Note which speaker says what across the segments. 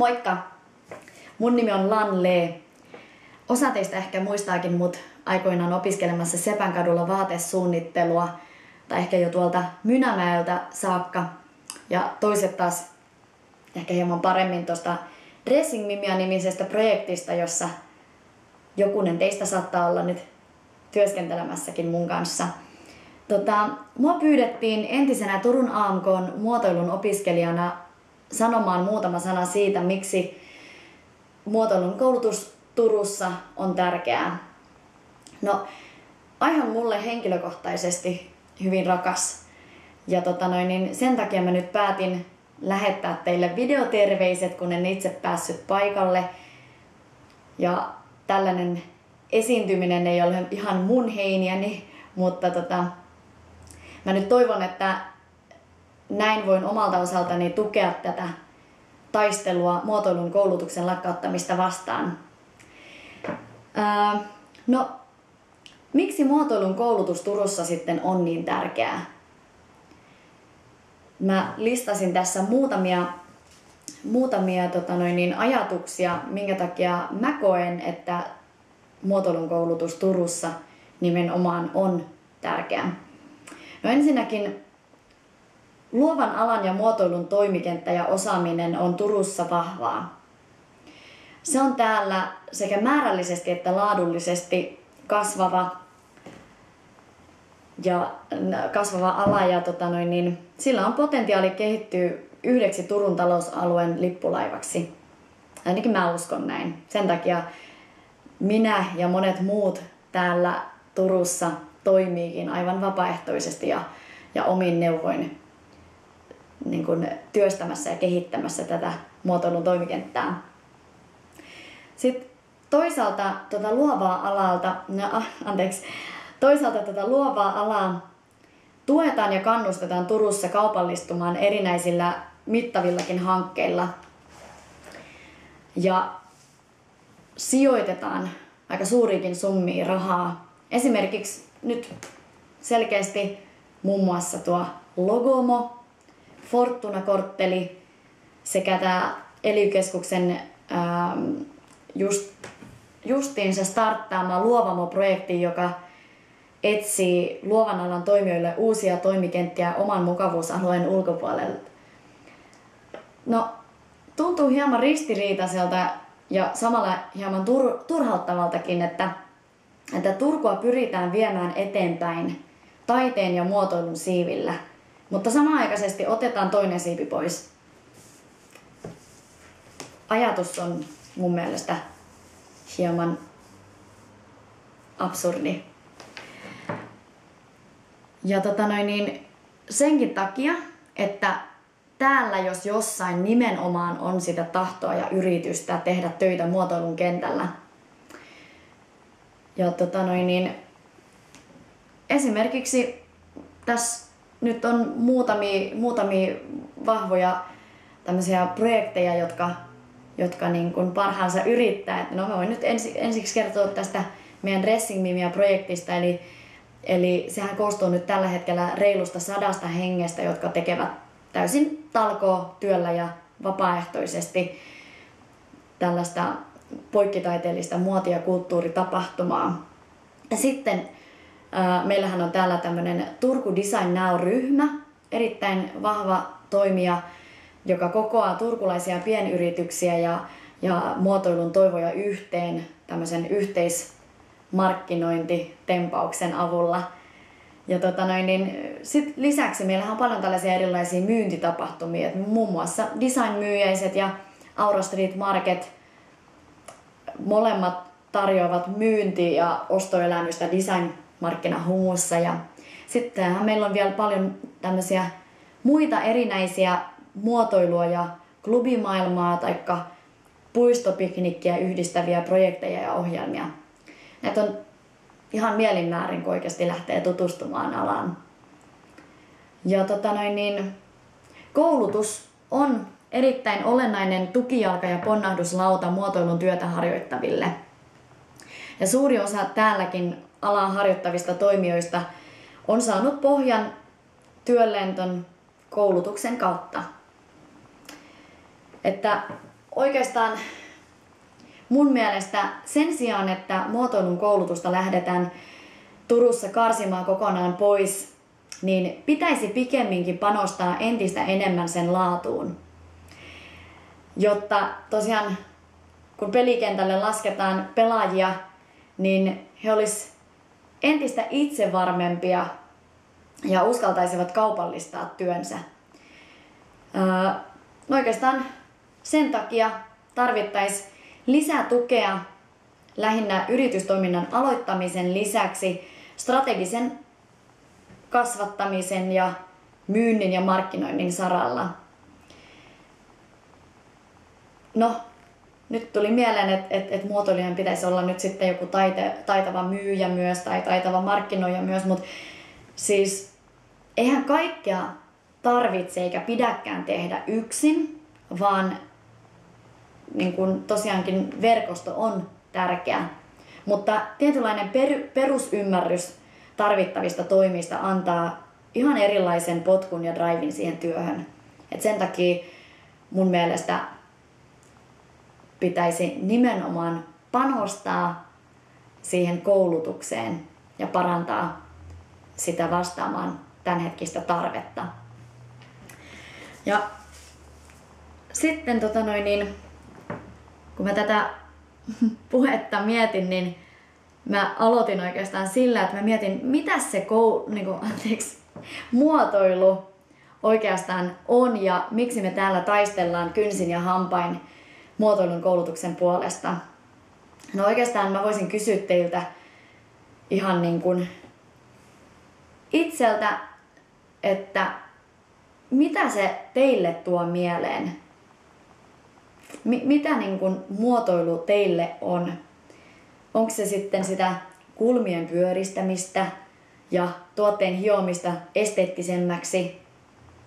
Speaker 1: Moikka! Mun nimi on Lan Lee. Osa teistä ehkä muistaakin mut aikoinaan opiskelemassa Sepänkadulla vaatesuunnittelua tai ehkä jo tuolta Mynämäeltä saakka. Ja toiset taas ehkä hieman paremmin tuosta Dressing Mimia-nimisestä projektista, jossa jokunen teistä saattaa olla nyt työskentelemässäkin mun kanssa. Mua pyydettiin entisenä Turun AMK:n muotoilun opiskelijana sanomaan muutama sana siitä, miksi muotoilun koulutus Turussa on tärkeää. No, aihe on mulle henkilökohtaisesti hyvin rakas. Ja sen takia mä nyt päätin lähettää teille videoterveiset, kun en itse päässyt paikalle. Ja tällainen esiintyminen ei ole ihan mun heiniäni, mutta mä nyt toivon, että näin voin omalta osaltani tukea tätä taistelua muotoilun koulutuksen lakkauttamista vastaan. No, miksi muotoilun koulutus Turussa sitten on niin tärkeää? Mä listasin tässä muutamia ajatuksia, minkä takia mä koen, että muotoilun koulutus Turussa nimenomaan on tärkeää. No ensinnäkin luovan alan ja muotoilun toimikenttä ja osaaminen on Turussa vahvaa. Se on täällä sekä määrällisesti että laadullisesti kasvava ala ja sillä on potentiaali kehittyä yhdeksi Turun talousalueen lippulaivaksi. Ainakin mä uskon näin. Sen takia minä ja monet muut täällä Turussa toimiikin aivan vapaaehtoisesti ja omin neuvoin niin kuin työstämässä ja kehittämässä tätä muotoilun toimikenttää. Sitten toisaalta tätä luovaa alaa tuetaan ja kannustetaan Turussa kaupallistumaan erinäisillä mittavillakin hankkeilla ja sijoitetaan aika suuriakin summia rahaa. Esimerkiksi nyt selkeästi muun muassa tuo Logomo, Fortuna-kortteli sekä tämä ELY-keskuksen justiinsa starttaama Luovamo-projekti, joka etsii luovan alan toimijoille uusia toimikenttiä oman mukavuusalueen ulkopuolelle. No, tuntuu hieman ristiriitaiselta ja samalla hieman turhauttavaltakin, että Turkua pyritään viemään eteenpäin taiteen ja muotoilun siivillä, mutta samanaikaisesti otetaan toinen siipi pois. Ajatus on mun mielestä hieman absurdi. Ja senkin takia, että täällä jos jossain nimenomaan on sitä tahtoa ja yritystä tehdä töitä muotoilun kentällä. Ja esimerkiksi tässä nyt on muutamia vahvoja tämmöisiä projekteja, jotka niin kuin parhaansa yrittää. No mä voin nyt ensiksi kertoa tästä meidän Dressing Mimia-projektista, eli sehän koostuu nyt tällä hetkellä reilusta 100 hengestä, jotka tekevät täysin talkootyöllä ja vapaaehtoisesti tällaista poikkitaiteellista muoti- ja kulttuuritapahtumaa. Ja sitten meillähän on täällä tämmöinen Turku Design Now-ryhmä, erittäin vahva toimija, joka kokoaa turkulaisia pienyrityksiä ja muotoilun toivoja yhteen tämmöisen yhteismarkkinointitempauksen avulla. Ja sit lisäksi meillähän on paljon tällaisia erilaisia myyntitapahtumia, muun muassa designmyyjäiset ja Aura Street Market. Molemmat tarjoavat myynti- ja ostoelämystä designmarkkinahumussa. Ja sittenhän meillä on vielä paljon tämmöisiä muita erinäisiä muotoilua ja klubimaailmaa tai puistopiknikkiä yhdistäviä projekteja ja ohjelmia. Näitä on ihan mielinmäärin, kun oikeasti lähtee tutustumaan alaan. Ja koulutus on erittäin olennainen tukijalka ja ponnahduslauta muotoilun työtä harjoittaville. Ja suuri osa täälläkin alaa harjoittavista toimijoista on saanut pohjan työlleen ton koulutuksen kautta. Että oikeastaan mun mielestä sen sijaan, että muotoilun koulutusta lähdetään Turussa karsimaan kokonaan pois, niin pitäisi pikemminkin panostaa entistä enemmän sen laatuun. Jotta tosiaan kun pelikentälle lasketaan pelaajia, niin he olisivat entistä itsevarmempia ja uskaltaisivat kaupallistaa työnsä. Oikeastaan sen takia tarvittaisiin lisää tukea lähinnä yritystoiminnan aloittamisen lisäksi strategisen kasvattamisen ja myynnin ja markkinoinnin saralla. No, nyt tuli mieleen, että muotoilijan pitäisi olla nyt sitten joku taitava myyjä myös tai taitava markkinoija myös, mutta siis eihän kaikkea tarvitse eikä pidäkään tehdä yksin, vaan niin kuin tosiaankin verkosto on tärkeä. Mutta tietynlainen perusymmärrys tarvittavista toimista antaa ihan erilaisen potkun ja drivin siihen työhön. Et sen takia mun mielestä pitäisi nimenomaan panostaa siihen koulutukseen ja parantaa sitä vastaamaan tämänhetkistä tarvetta. Ja sitten kun mä tätä puhetta mietin, niin mä aloitin oikeastaan sillä, että mä mietin, mitä se muotoilu oikeastaan on ja miksi me täällä taistellaan kynsin ja hampain muotoilun koulutuksen puolesta. No oikeastaan mä voisin kysyä teiltä ihan niin kuin itseltä, että mitä se teille tuo mieleen? Mitä niin kuin muotoilu teille on? Onko se sitten sitä kulmien pyöristämistä ja tuotteen hiomista esteettisemmäksi?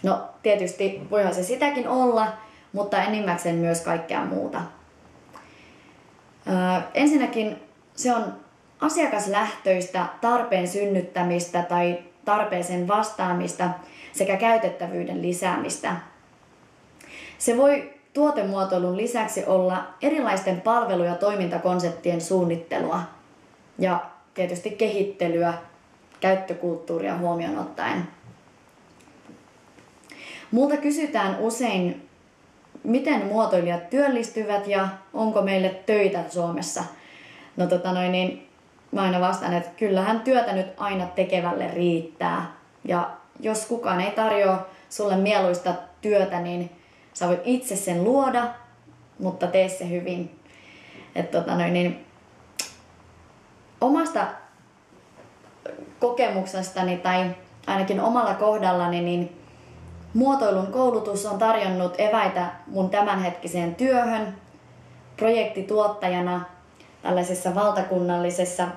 Speaker 1: No tietysti voihan se sitäkin olla, mutta enimmäkseen myös kaikkea muuta. Ensinnäkin se on asiakaslähtöistä tarpeen synnyttämistä tai tarpeeseen vastaamista sekä käytettävyyden lisäämistä. Se voi tuotemuotoilun lisäksi olla erilaisten palvelu- ja toimintakonseptien suunnittelua ja tietysti kehittelyä käyttökulttuuria huomioon ottaen. Multa kysytään usein, miten muotoilijat työllistyvät ja onko meille töitä Suomessa. No mä aina vastaan, että kyllähän työtä nyt aina tekevälle riittää. Ja jos kukaan ei tarjoa sulle mieluista työtä, niin sä voit itse sen luoda, mutta tee se hyvin. Omasta kokemuksestani tai ainakin omalla kohdallani, niin muotoilun koulutus on tarjonnut eväitä mun tämänhetkiseen työhön projektituottajana tällaisessa valtakunnallisessa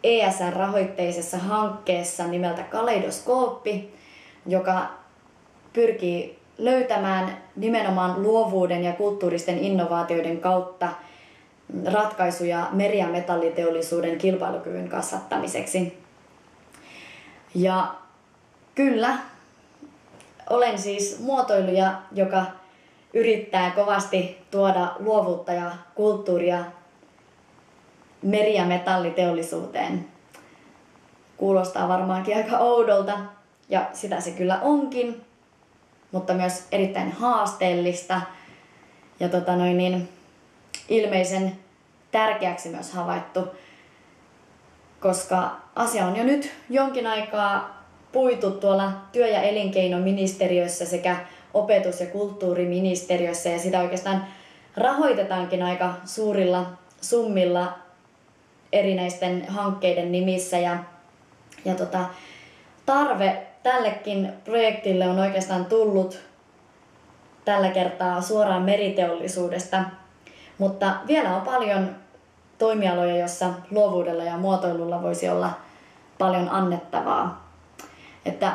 Speaker 1: ESR-rahoitteisessa hankkeessa nimeltä Kaleidoskooppi, joka pyrkii löytämään nimenomaan luovuuden ja kulttuuristen innovaatioiden kautta ratkaisuja meri- ja metalliteollisuuden kilpailukyvyn kasvattamiseksi. Ja kyllä, olen siis muotoilija, joka yrittää kovasti tuoda luovuutta ja kulttuuria meri- ja metalliteollisuuteen. Kuulostaa varmaankin aika oudolta, ja sitä se kyllä onkin, mutta myös erittäin haasteellista ja ilmeisen tärkeäksi myös havaittu, koska asia on jo nyt jonkin aikaa puitu tuolla työ- ja elinkeinoministeriössä sekä opetus- ja kulttuuriministeriössä, ja sitä oikeastaan rahoitetaankin aika suurilla summilla erinäisten hankkeiden nimissä, ja tarve tällekin projektille on oikeastaan tullut tällä kertaa suoraan meriteollisuudesta, mutta vielä on paljon toimialoja, joissa luovuudella ja muotoilulla voisi olla paljon annettavaa. Että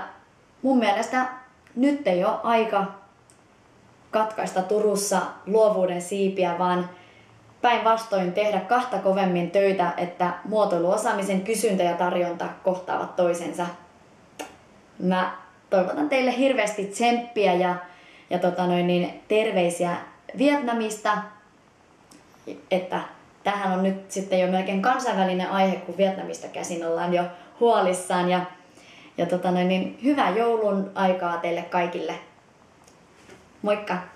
Speaker 1: mun mielestä nyt ei ole aika katkaista Turussa luovuuden siipiä, vaan päinvastoin tehdä kahta kovemmin töitä, että muotoiluosaamisen kysyntä ja tarjonta kohtaavat toisensa. Mä toivotan teille hirveästi tsemppiä ja terveisiä Vietnamista, että tämähän on nyt sitten jo melkein kansainvälinen aihe, kun Vietnamista käsin ollaan jo huolissaan. Ja hyvää joulun aikaa teille kaikille. Moikka!